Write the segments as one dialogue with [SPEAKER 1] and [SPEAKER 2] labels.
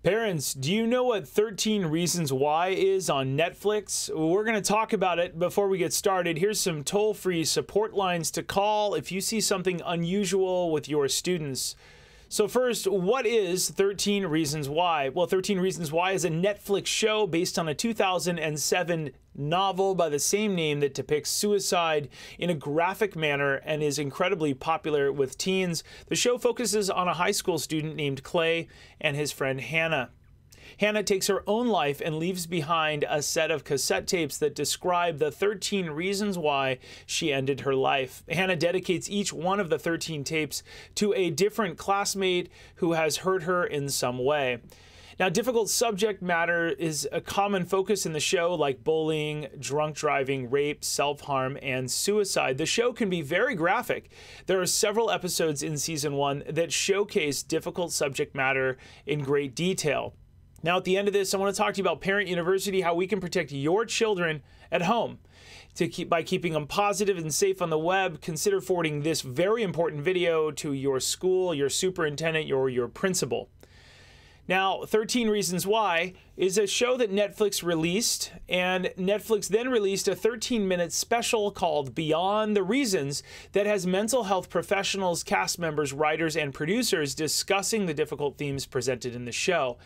[SPEAKER 1] Parents, do you know what 13 Reasons Why is on Netflix? We're going to talk about it. Before we get started, here's some toll-free support lines to call if you see something unusual with your students. So first, what is 13 Reasons Why? Well, 13 Reasons Why is a Netflix show based on a 2007 novel by the same name that depicts suicide in a graphic manner and is incredibly popular with teens. The show focuses on a high school student named Clay and his friend Hannah. Hannah takes her own life and leaves behind a set of cassette tapes that describe the 13 reasons why she ended her life. Hannah dedicates each one of the 13 tapes to a different classmate who has hurt her in some way. Now, difficult subject matter is a common focus in the show, like bullying, drunk driving, rape, self-harm, and suicide. The show can be very graphic. There are several episodes in season 1 that showcase difficult subject matter in great detail. Now, at the end of this, I want to talk to you about Parent University, how we can protect your children at home. By keeping them positive and safe on the web, consider forwarding this very important video to your school, your superintendent, or your principal. Now, 13 Reasons Why is a show that Netflix released, and Netflix then released a 13-minute special called Beyond the Reasons that has mental health professionals, cast members, writers, and producers discussing the difficult themes presented in the show.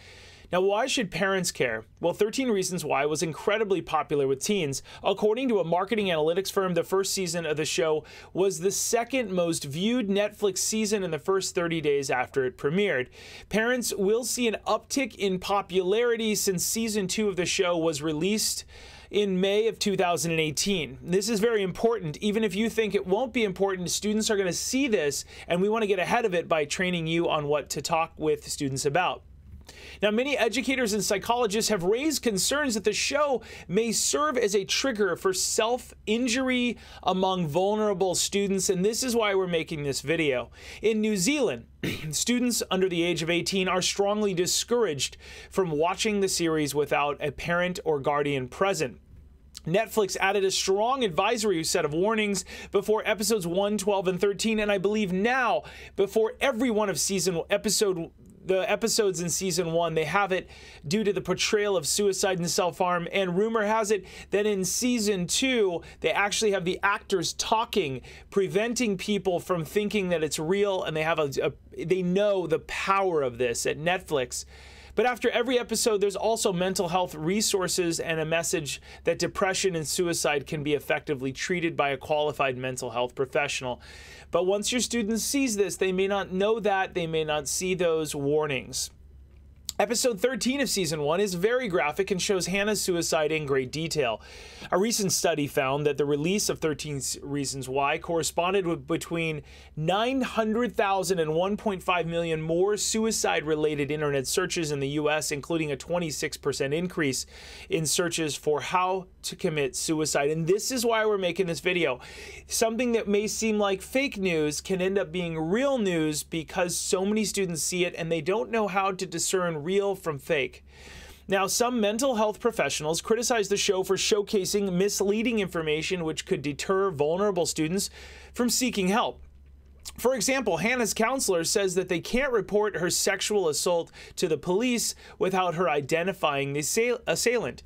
[SPEAKER 1] Now, why should parents care? Well, 13 Reasons Why was incredibly popular with teens. According to a marketing analytics firm, the first season of the show was the second most viewed Netflix season in the first 30 days after it premiered. Parents will see an uptick in popularity since season 2 of the show was released in May of 2018. This is very important. Even if you think it won't be important, students are going to see this, and we want to get ahead of it by training you on what to talk with students about. Now, many educators and psychologists have raised concerns that the show may serve as a trigger for self-injury among vulnerable students, and this is why we're making this video. In New Zealand, students under the age of 18 are strongly discouraged from watching the series without a parent or guardian present. Netflix added a strong advisory set of warnings before episodes 1, 12, and 13, and I believe now, before every one of the episodes in season 1, they have it due to the portrayal of suicide and self-harm, and rumor has it that in season 2 they actually have the actors talking, preventing people from thinking that it's real, and they have they know the power of this at Netflix. But after every episode, there's also mental health resources and a message that depression and suicide can be effectively treated by a qualified mental health professional. But once your student sees this, they may not know that, they may not see those warnings. Episode 13 of season 1 is very graphic and shows Hannah's suicide in great detail. A recent study found that the release of 13 Reasons Why corresponded with between 900,000 and 1.5 million more suicide-related internet searches in the U.S., including a 26% increase in searches for how to commit suicide. And this is why we're making this video. Something that may seem like fake news can end up being real news because so many students see it and they don't know how to discern real from fake. Now, some mental health professionals criticize the show for showcasing misleading information which could deter vulnerable students from seeking help. For example, Hannah's counselor says that they can't report her sexual assault to the police without her identifying the assailant.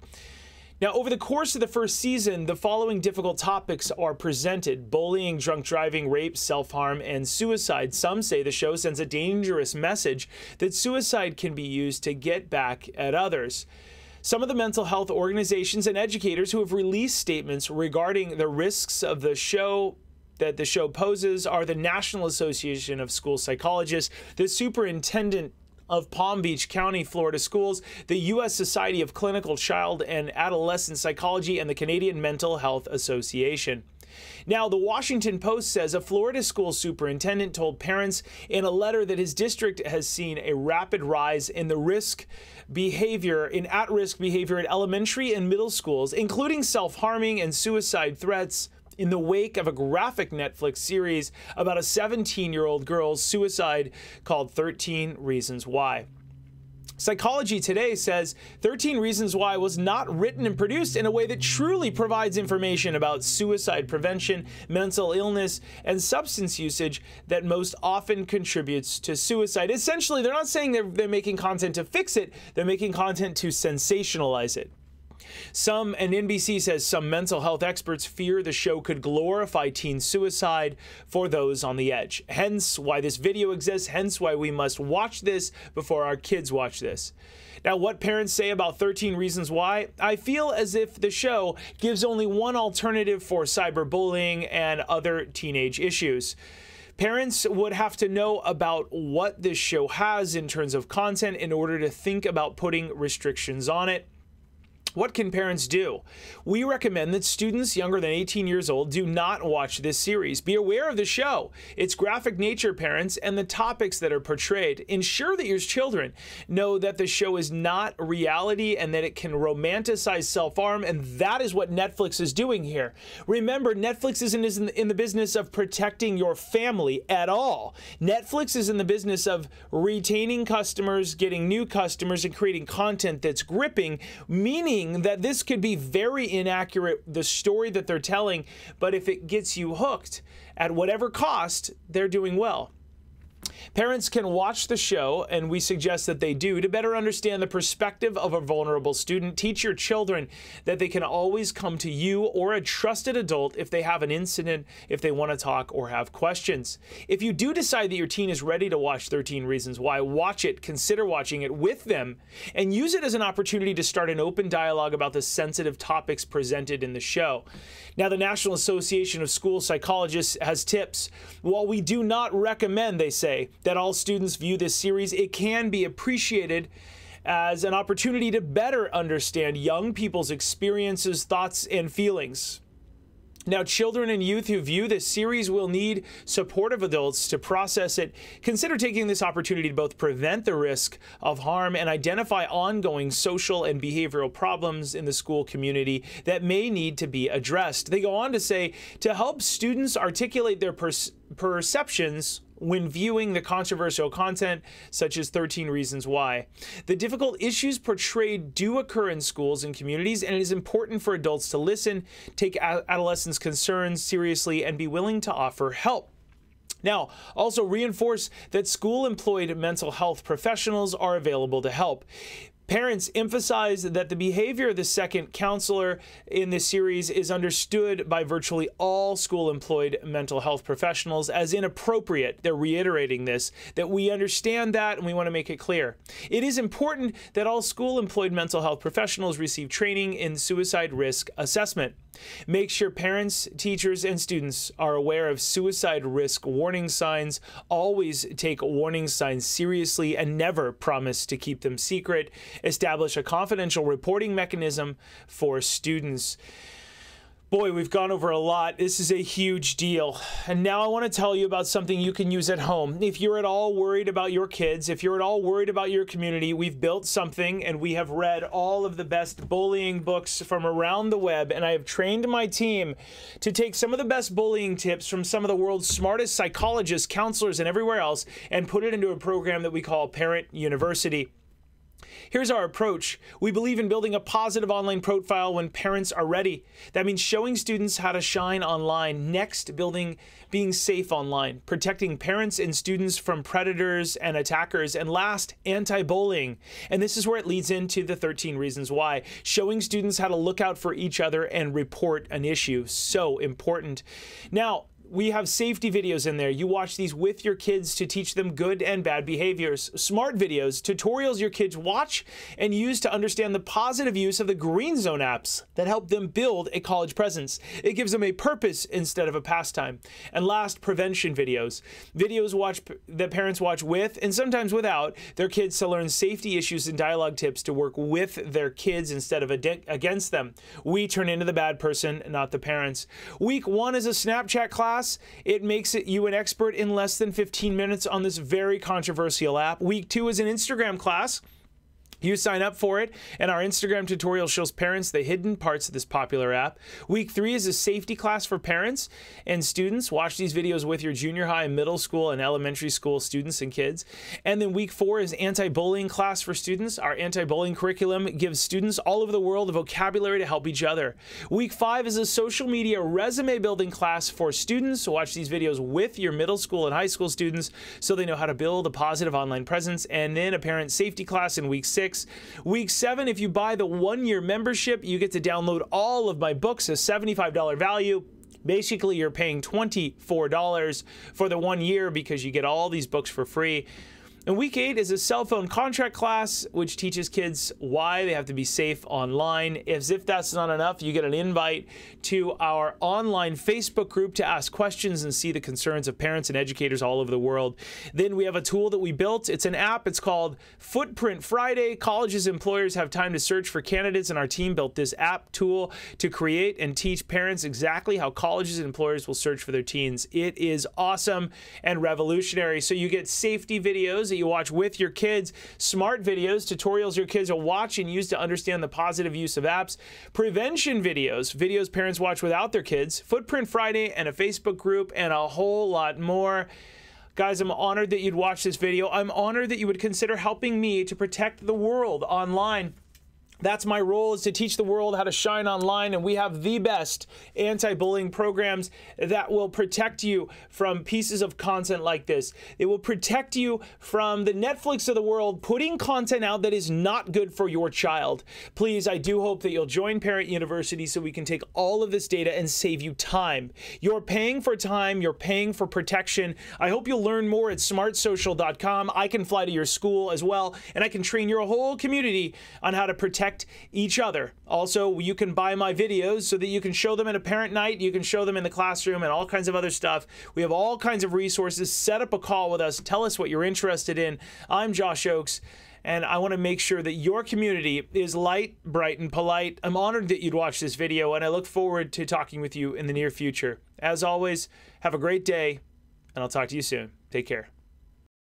[SPEAKER 1] Now, over the course of the first season, the following difficult topics are presented: bullying, drunk driving, rape, self-harm, and suicide. Some say the show sends a dangerous message that suicide can be used to get back at others. Some of the mental health organizations and educators who have released statements regarding the risks of the show that the show poses are the National Association of School Psychologists, the Superintendent of Palm Beach County, Florida Schools, the U.S. Society of Clinical Child and Adolescent Psychology, and the Canadian Mental Health Association. Now, the Washington Post says a Florida school superintendent told parents in a letter that his district has seen a rapid rise in the at-risk behavior at elementary and middle schools, including self-harming and suicide threats, in the wake of a graphic Netflix series about a 17-year-old girl's suicide called 13 Reasons Why. Psychology Today says 13 Reasons Why was not written and produced in a way that truly provides information about suicide prevention, mental illness, and substance usage that most often contributes to suicide. Essentially, they're not saying they're making content to fix it, they're making content to sensationalize it. And NBC says some mental health experts fear the show could glorify teen suicide for those on the edge. Hence why this video exists, hence why we must watch this before our kids watch this. Now, what parents say about 13 Reasons Why? I feel as if the show gives only one alternative for cyberbullying and other teenage issues. Parents would have to know about what this show has in terms of content in order to think about putting restrictions on it. What can parents do? We recommend that students younger than 18 years old do not watch this series. Be aware of the show, its graphic nature, parents, and the topics that are portrayed. Ensure that your children know that the show is not reality and that it can romanticize self-harm, and that is what Netflix is doing here. Remember, Netflix isn't in the business of protecting your family at all. Netflix is in the business of retaining customers, getting new customers, and creating content that's gripping, meaning that this could be very inaccurate, the story that they're telling, but if it gets you hooked at whatever cost, they're doing well. Parents can watch the show, and we suggest that they do, to better understand the perspective of a vulnerable student. Teach your children that they can always come to you or a trusted adult if they have an incident, if they want to talk or have questions. If you do decide that your teen is ready to watch 13 Reasons Why, watch it, consider watching it with them, and use it as an opportunity to start an open dialogue about the sensitive topics presented in the show. Now, the National Association of School Psychologists has tips. While we do not recommend, they say, that all students view this series, it can be appreciated as an opportunity to better understand young people's experiences, thoughts, and feelings. Now, children and youth who view this series will need supportive adults to process it. Consider taking this opportunity to both prevent the risk of harm and identify ongoing social and behavioral problems in the school community that may need to be addressed. They go on to say, to help students articulate their perceptions when viewing the controversial content, such as 13 Reasons Why. The difficult issues portrayed do occur in schools and communities, and it is important for adults to listen, take adolescents' concerns seriously, and be willing to offer help. Now, also reinforce that school-employed mental health professionals are available to help. Parents emphasize that the behavior of the second counselor in this series is understood by virtually all school-employed mental health professionals as inappropriate. They're reiterating this, that we understand that and we want to make it clear. It is important that all school-employed mental health professionals receive training in suicide risk assessment. Make sure parents, teachers, and students are aware of suicide risk warning signs. Always take warning signs seriously and never promise to keep them secret. Establish a confidential reporting mechanism for students. Boy, we've gone over a lot. This is a huge deal. And now I want to tell you about something you can use at home. If you're at all worried about your kids, if you're at all worried about your community, we've built something and we have read all of the best bullying books from around the web. And I have trained my team to take some of the best bullying tips from some of the world's smartest psychologists, counselors, and everywhere else and put it into a program that we call Parent University. Here's our approach. We believe in building a positive online profile when parents are ready. That means showing students how to shine online. Next, being safe online, protecting parents and students from predators and attackers. And last, anti-bullying. And this is where it leads into the 13 Reasons Why. Showing students how to look out for each other and report an issue. So important. Now, we have safety videos in there. You watch these with your kids to teach them good and bad behaviors. Smart videos, tutorials your kids watch and use to understand the positive use of the Green Zone apps that help them build a college presence. It gives them a purpose instead of a pastime. And last, prevention videos. Videos that parents watch with and sometimes without their kids to learn safety issues and dialogue tips to work with their kids instead of against them. We turn into the bad person, not the parents. Week 1 is a Snapchat class. It makes you an expert in less than 15 minutes on this very controversial app. Week 2 is an Instagram class. You sign up for it, and our Instagram tutorial shows parents the hidden parts of this popular app. Week 3 is a safety class for parents and students. Watch these videos with your junior high, middle school, and elementary school students and kids. And then week 4 is anti-bullying class for students. Our anti-bullying curriculum gives students all over the world the vocabulary to help each other. Week 5 is a social media resume building class for students. So watch these videos with your middle school and high school students so they know how to build a positive online presence. And then a parent safety class in week 6. Week 7, if you buy the 1-year membership, you get to download all of my books, a $75 value. Basically, you're paying $24 for the 1 year because you get all these books for free. And week 8 is a cell phone contract class, which teaches kids why they have to be safe online. As if that's not enough, you get an invite to our online Facebook group to ask questions and see the concerns of parents and educators all over the world. Then we have a tool that we built. It's an app. It's called Footprint Friday. Colleges and employers have time to search for candidates, and our team built this app tool to create and teach parents exactly how colleges and employers will search for their teens. It is awesome and revolutionary. So you get safety videos that you watch with your kids, smart videos, tutorials your kids will watch and use to understand the positive use of apps, prevention videos parents watch without their kids, Footprint Friday, and a Facebook group, and a whole lot more. Guys, I'm honored that you'd watch this video. I'm honored that you would consider helping me to protect the world online. That's my role, is to teach the world how to shine online, and we have the best anti-bullying programs that will protect you from pieces of content like this. It will protect you from the Netflix of the world putting content out that is not good for your child. Please, I do hope that you'll join Parent University so we can take all of this data and save you time. You're paying for time, you're paying for protection. I hope you'll learn more at smartsocial.com. I can fly to your school as well, and I can train your whole community on how to protect each other. Also, you can buy my videos so that you can show them at a parent night, you can show them in the classroom, and all kinds of other stuff. We have all kinds of resources. Set up a call with us. Tell us what you're interested in. I'm Josh Ochs, and I want to make sure that your community is light, bright, and polite. I'm honored that you'd watch this video, and I look forward to talking with you in the near future. As always, have a great day, and I'll talk to you soon. Take care.